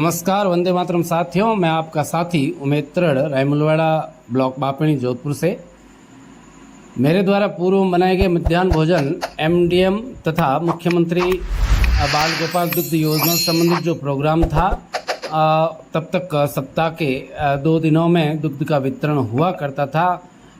नमस्कार, वंदे मातरम साथियों। मैं आपका साथी उमेद त्रण, रायमुलवाड़ा ब्लॉक बापणी, जोधपुर से। मेरे द्वारा पूर्व बनाए गए मध्याह्न भोजन एमडीएम तथा मुख्यमंत्री बाल गोपाल दुग्ध योजना से संबंधित जो प्रोग्राम था, तब तक सप्ताह के 2 दिनों में दुग्ध का वितरण हुआ करता था।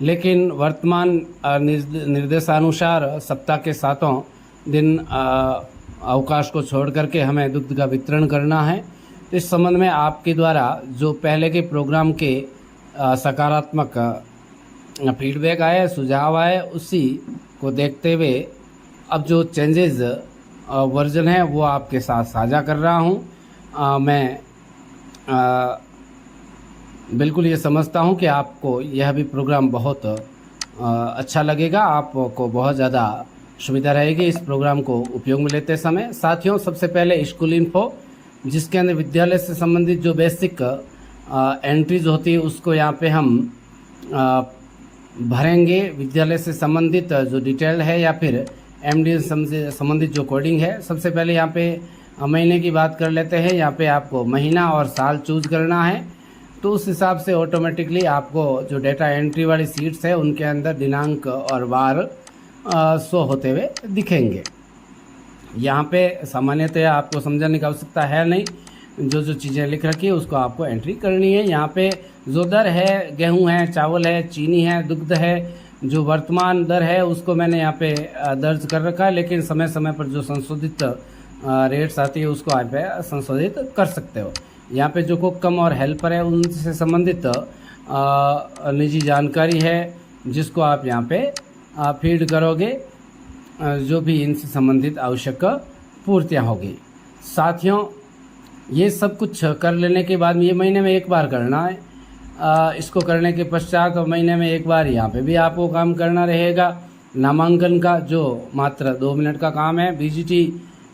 लेकिन वर्तमान निर्देशानुसार सप्ताह के 7 दिन अवकाश को छोड़ करके हमें दुग्ध का वितरण करना है। इस संबंध में आपके द्वारा जो पहले के प्रोग्राम के सकारात्मक फीडबैक आए, सुझाव आए, उसी को देखते हुए अब जो चेंजेस वर्जन है वो आपके साथ साझा कर रहा हूँ। मैं बिल्कुल ये समझता हूँ कि आपको यह भी प्रोग्राम बहुत अच्छा लगेगा, आपको बहुत ज़्यादा सुविधा रहेगी इस प्रोग्राम को उपयोग में लेते समय। साथियों, सबसे पहले स्कूल इन्फो, जिसके अंदर विद्यालय से संबंधित जो बेसिक एंट्रीज होती है उसको यहाँ पे हम भरेंगे। विद्यालय से संबंधित जो डिटेल है या फिर एमडी से संबंधित जो कोडिंग है, सबसे पहले यहाँ पे महीने की बात कर लेते हैं। यहाँ पे आपको महीना और साल चूज करना है, तो उस हिसाब से ऑटोमेटिकली आपको जो डेटा एंट्री वाली सीट्स है उनके अंदर दिनांक और वार शो होते हुए दिखेंगे। यहाँ पे सामान्यतः आपको समझाने की आवश्यकता है नहीं, जो चीज़ें लिख रखी है उसको आपको एंट्री करनी है। यहाँ पे जो दर है, गेहूं है, चावल है, चीनी है, दुग्ध है, जो वर्तमान दर है उसको मैंने यहाँ पे दर्ज कर रखा है। लेकिन समय समय पर जो संशोधित रेट्स आती है उसको आप पे संशोधित कर सकते हो। यहाँ पे जो कुकम और हेल्पर है उनसे संबंधित निजी जानकारी है जिसको आप यहाँ पे फीड करोगे, जो भी इनसे संबंधित आवश्यक पूर्तियाँ होगी। साथियों, ये सब कुछ कर लेने के बाद ये महीने में एक बार करना है। इसको करने के पश्चात महीने में एक बार यहाँ पे भी आपको काम करना रहेगा। नामांकन का जो मात्र 2 मिनट का काम है, बीजीटी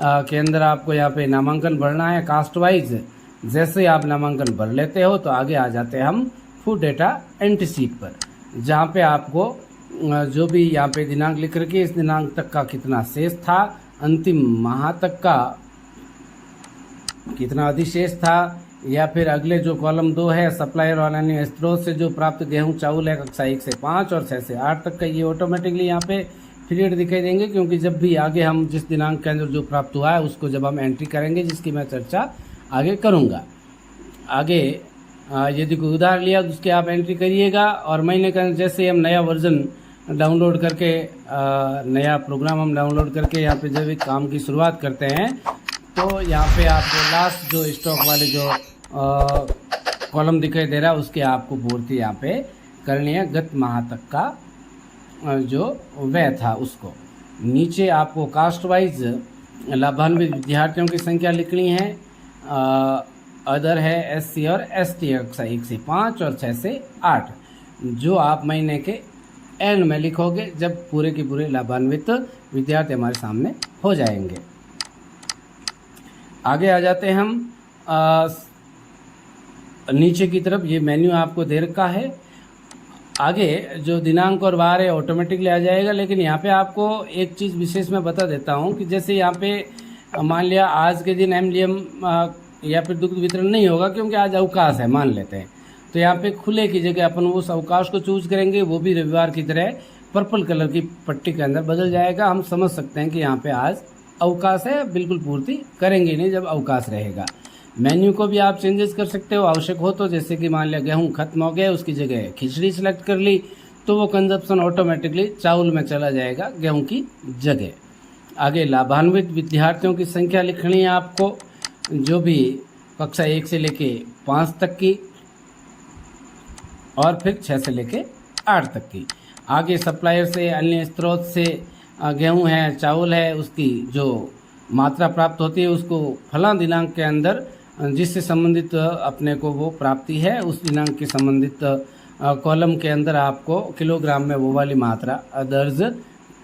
के अंदर आपको यहाँ पे नामांकन भरना है कास्ट वाइज। जैसे ही आप नामांकन भर लेते हो तो आगे आ जाते हैं हम फूड डेटा एंट्री शीट पर, जहाँ पे आपको जो भी यहाँ पे दिनांक लिख रखी है, इस दिनांक तक का कितना शेष था, अंतिम माह तक का कितना अधिशेष था, या फिर अगले जो कॉलम 2 है सप्लायर और अन्य स्रोत से जो प्राप्त गेहूं चावल है कक्षा 1 से 5 और 6 से 8 तक का, ये ऑटोमेटिकली यहाँ पे पीरियड दिखाई देंगे। क्योंकि जब भी आगे हम जिस दिनांक के अंदर जो प्राप्त हुआ है उसको जब हम एंट्री करेंगे, जिसकी मैं चर्चा आगे करूँगा। आगे यदि कोई उधार लिया तो उसकी आप एंट्री करिएगा। और महीने का जैसे हम नया वर्जन डाउनलोड करके, नया प्रोग्राम हम डाउनलोड करके यहाँ पे जब भी काम की शुरुआत करते हैं तो यहाँ पे आपको लास्ट जो स्टॉक वाले जो कॉलम दिखाई दे रहा है उसकी आपको पूर्ति यहाँ पे करनी है। गत माह तक का जो व्यय था उसको। नीचे आपको कास्ट वाइज लाभान्वित विद्यार्थियों की संख्या लिखनी है। अदर है एससी और एसटी कक्षा 1 से 5 और 6 से 8, जो आप महीने के एंड में लिखोगे जब पूरे के पूरे लाभान्वित विद्यार्थी हमारे सामने हो जाएंगे। आगे आ जाते हैं हम नीचे की तरफ। ये मेन्यू आपको दे रखा है। आगे जो दिनांक और वार है ऑटोमेटिकली आ जाएगा। लेकिन यहाँ पे आपको एक चीज़ विशेष मैं बता देता हूँ कि जैसे यहाँ पे मान लिया आज के दिन एमडीएम या फिर दुग्ध वितरण नहीं होगा क्योंकि आज अवकाश है, मान लेते हैं, तो यहाँ पे खुले की जगह अपन उस अवकाश को चूज करेंगे। वो भी रविवार की तरह पर्पल कलर की पट्टी के अंदर बदल जाएगा। हम समझ सकते हैं कि यहाँ पे आज अवकाश है, बिल्कुल पूर्ति करेंगे नहीं जब अवकाश रहेगा। मेन्यू को भी आप चेंजेस कर सकते हो आवश्यक हो तो। जैसे कि मान लिया गेहूं खत्म हो गया, उसकी जगह खिचड़ी सेलेक्ट कर ली तो वो कंजप्शन ऑटोमेटिकली चावल में चला जाएगा गेहूं की जगह। आगे लाभान्वित विद्यार्थियों की संख्या लिखनी है आपको, जो भी कक्षा 1 से लेके 5 तक की और फिर 6 से लेके 8 तक की। आगे सप्लायर से अन्य स्रोत से गेहूं है, चावल है, उसकी जो मात्रा प्राप्त होती है उसको फला दिनांक के अंदर जिससे संबंधित अपने को वो प्राप्ति है उस दिनांक के संबंधित कॉलम के अंदर आपको किलोग्राम में वो वाली मात्रा दर्ज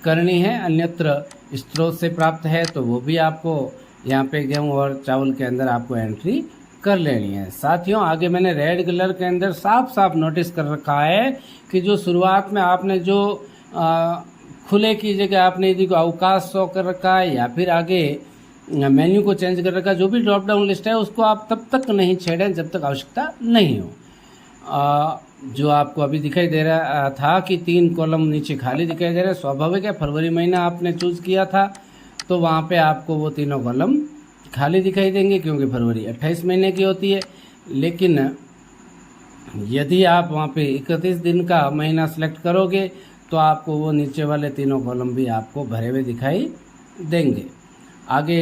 करनी है। अन्यत्र स्रोत से प्राप्त है तो वो भी आपको यहाँ पे गेहूं और चावल के अंदर आपको एंट्री कर लेनी है। साथियों, आगे मैंने रेड कलर के अंदर साफ साफ नोटिस कर रखा है कि जो शुरुआत में आपने जो खुले की जगह आपने यदि को अवकाश शो कर रखा है या फिर आगे मेन्यू को चेंज कर रखा, जो भी ड्रॉप डाउन लिस्ट है उसको आप तब तक नहीं छेड़ें जब तक आवश्यकता नहीं हो। जो आपको अभी दिखाई दे रहा था कि 3 कॉलम नीचे खाली दिखाई दे रहे हैं, स्वाभाविक है, फरवरी महीना आपने चूज़ किया था तो वहाँ पे आपको वो तीनों कॉलम खाली दिखाई देंगे, क्योंकि फरवरी 28 महीने की होती है। लेकिन यदि आप वहाँ पे 31 दिन का महीना सेलेक्ट करोगे तो आपको वो नीचे वाले तीनों कॉलम भी आपको भरे हुए दिखाई देंगे। आगे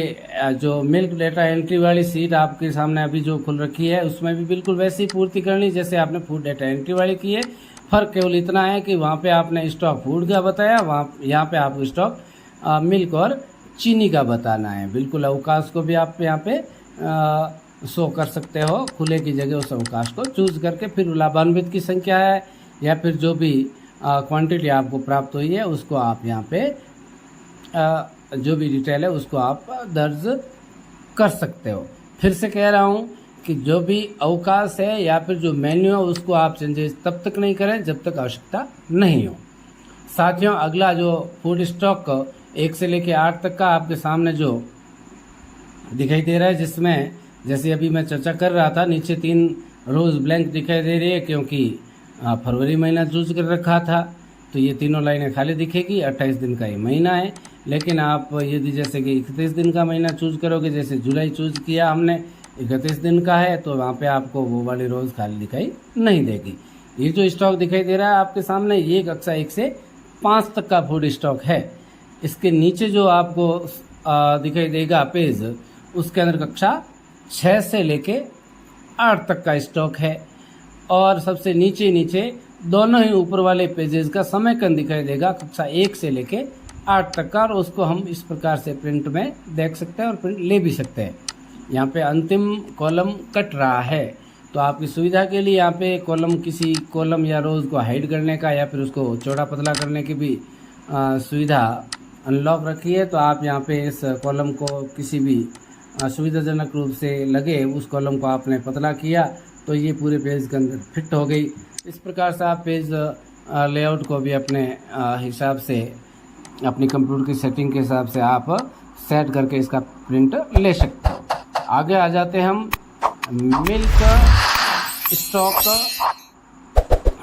जो मिल्क डेटा एंट्री वाली सीट आपके सामने अभी जो खुल रखी है उसमें भी बिल्कुल वैसी पूर्ति करनी जैसे आपने फूड डेटा एंट्री वाली की है। फ़र्क केवल इतना है कि वहाँ पे आपने स्टॉक फूड का बताया, वहाँ यहाँ पे आपको स्टॉक मिल्क और चीनी का बताना है। बिल्कुल अवकाश को भी आप यहाँ पे शो कर सकते हो, खुले की जगह उस अवकाश को चूज़ करके। फिर लाभान्वित की संख्या है या फिर जो भी क्वांटिटी आपको प्राप्त हुई है उसको आप यहाँ पे जो भी डिटेल है उसको आप दर्ज कर सकते हो। फिर से कह रहा हूँ कि जो भी अवकाश है या फिर जो मेन्यू है उसको आप चेंजेस तब तक नहीं करें जब तक आवश्यकता नहीं हो। साथियों, अगला जो फूड स्टॉक 1 से लेकर 8 तक का आपके सामने जो दिखाई दे रहा है, जिसमें जैसे अभी मैं चर्चा कर रहा था नीचे 3 रोज ब्लैंक दिखाई दे रही है, क्योंकि फरवरी महीना चूज कर रखा था तो ये तीनों लाइनें खाली दिखेगी। 28 दिन का ये महीना है। लेकिन आप यदि जैसे कि 31 दिन का महीना चूज करोगे, जैसे जुलाई चूज किया हमने 31 दिन का है, तो वहाँ पे आपको वो वाली रोज़ खाली दिखाई नहीं देगी। ये जो स्टॉक दिखाई दे रहा है आपके सामने, ये कक्षा 1 से 5 तक का फूड स्टॉक है। इसके नीचे जो आपको दिखाई देगा पेज, उसके अंदर कक्षा 6 से लेके 8 तक का स्टॉक है। और सबसे नीचे दोनों ही ऊपर वाले पेजेस का समय क्रम दिखाई देगा कक्षा 1 से लेके 8 तक का, और उसको हम इस प्रकार से प्रिंट में देख सकते हैं और प्रिंट ले भी सकते हैं। यहाँ पे अंतिम कॉलम कट रहा है, तो आपकी सुविधा के लिए यहाँ पे किसी कॉलम या रोज़ को हाइड करने का या फिर उसको चौड़ा पतला करने की भी सुविधा अनलॉक रखी है। तो आप यहाँ पे इस कॉलम को किसी भी सुविधाजनक रूप से लगे उस कॉलम को आपने पतला किया तो ये पूरे पेज के अंदर फिट हो गई। इस प्रकार से आप पेज लेआउट को भी अपने हिसाब से, अपनी कंप्यूटर की सेटिंग के हिसाब से आप सेट करके इसका प्रिंट ले सकते हो। आगे आ जाते हैं हम मिल्क स्टॉक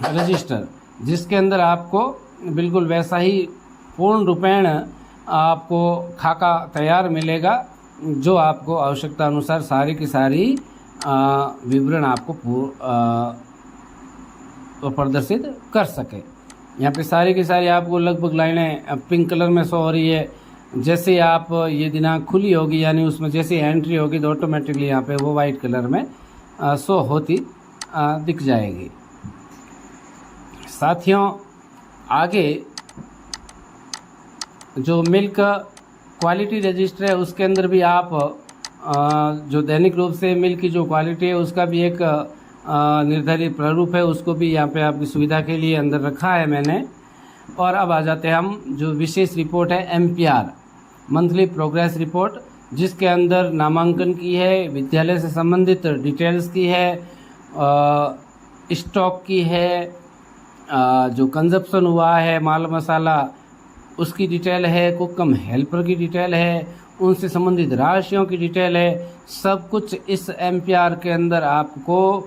रजिस्टर, जिसके अंदर आपको बिल्कुल वैसा ही पूर्ण रूपेण आपको खाका तैयार मिलेगा, जो आपको आवश्यकता अनुसार सारी की सारी विवरण आपको प्रदर्शित कर सके। यहाँ पे सारी की सारी आपको लगभग लाइनें पिंक कलर में शो हो रही है। जैसे आप ये दिनांक खुली होगी, यानी उसमें जैसे एंट्री होगी तो ऑटोमेटिकली यहाँ पे वो वाइट कलर में शो होती दिख जाएगी। साथियों, आगे जो मिल्क क्वालिटी रजिस्टर है उसके अंदर भी आप जो दैनिक रूप से मिल्क की जो क्वालिटी है उसका भी एक निर्धारित प्रारूप है, उसको भी यहाँ पे आपकी सुविधा के लिए अंदर रखा है मैंने। और अब आ जाते हैं हम जो विशेष रिपोर्ट है MPR, मंथली प्रोग्रेस रिपोर्ट, जिसके अंदर नामांकन की है, विद्यालय से संबंधित डिटेल्स की है, स्टॉक की है, जो कंजप्शन हुआ है माल मसाला उसकी डिटेल है, कुकम हेल्पर की डिटेल है, उनसे संबंधित राशियों की डिटेल है। सब कुछ इस MPR के अंदर आपको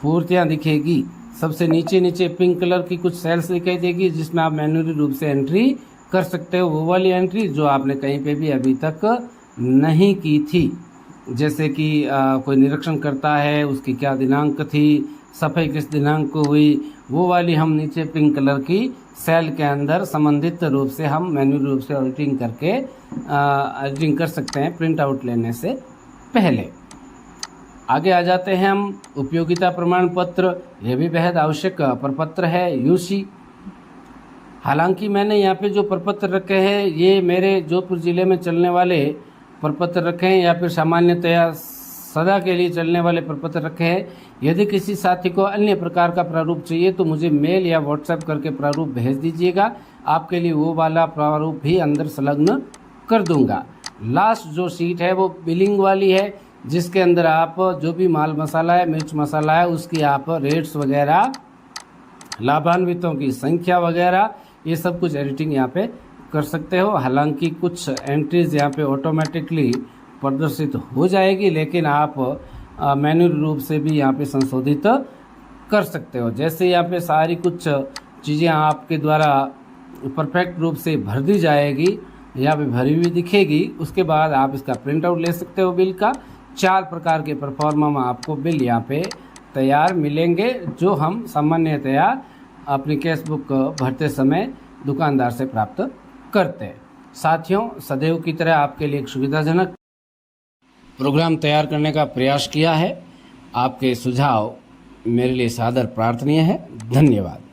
पूर्तियाँ दिखेगी। सबसे नीचे पिंक कलर की कुछ सेल्स दिखाई देगी जिसमें आप मैन्युअली रूप से एंट्री कर सकते हो, वो वाली एंट्री जो आपने कहीं पे भी अभी तक नहीं की थी। जैसे कि कोई निरीक्षण करता है, उसकी क्या दिनांक थी, सफाई किस दिनांक को हुई, वो वाली हम नीचे पिंक कलर की सेल के अंदर संबंधित रूप से हम मैन्युअल रूप से एडिटिंग करके एडिटिंग कर सकते हैं प्रिंट आउट लेने से पहले। आगे आ जाते हैं हम उपयोगिता प्रमाण पत्र। यह भी बेहद आवश्यक प्रपत्र है UC। हालांकि मैंने यहाँ पे जो प्रपत्र रखे हैं ये मेरे जोधपुर ज़िले में चलने वाले प्रपत्र रखे हैं या फिर सामान्यतया सदा के लिए चलने वाले प्रपत्र रखे हैं। यदि किसी साथी को अन्य प्रकार का प्रारूप चाहिए तो मुझे मेल या व्हाट्सएप करके प्रारूप भेज दीजिएगा, आपके लिए वो वाला प्रारूप भी अंदर संलग्न कर दूंगा। लास्ट जो शीट है वो बिलिंग वाली है, जिसके अंदर आप जो भी माल मसाला है, मिर्च मसाला है, उसकी आप रेट्स वगैरह, लाभान्वितों की संख्या वगैरह, ये सब कुछ एडिटिंग यहाँ पे कर सकते हो। हालांकि कुछ एंट्रीज यहाँ पे ऑटोमेटिकली प्रदर्शित हो जाएगी, लेकिन आप मैन्युअल रूप से भी यहाँ पे संशोधित कर सकते हो। जैसे यहाँ पे सारी कुछ चीज़ें आपके द्वारा परफेक्ट रूप से भर दी जाएगी, यहाँ पे भरी हुई दिखेगी, उसके बाद आप इसका प्रिंट आउट ले सकते हो बिल का। 4 प्रकार के परफॉर्मा में आपको बिल यहाँ पे तैयार मिलेंगे, जो हम सामान्यतया अपनी कैश बुक भरते समय दुकानदार से प्राप्त करते हैं। साथियों, सदैव की तरह आपके लिए एक सुविधाजनक प्रोग्राम तैयार करने का प्रयास किया है। आपके सुझाव मेरे लिए सादर प्रार्थनीय है। धन्यवाद।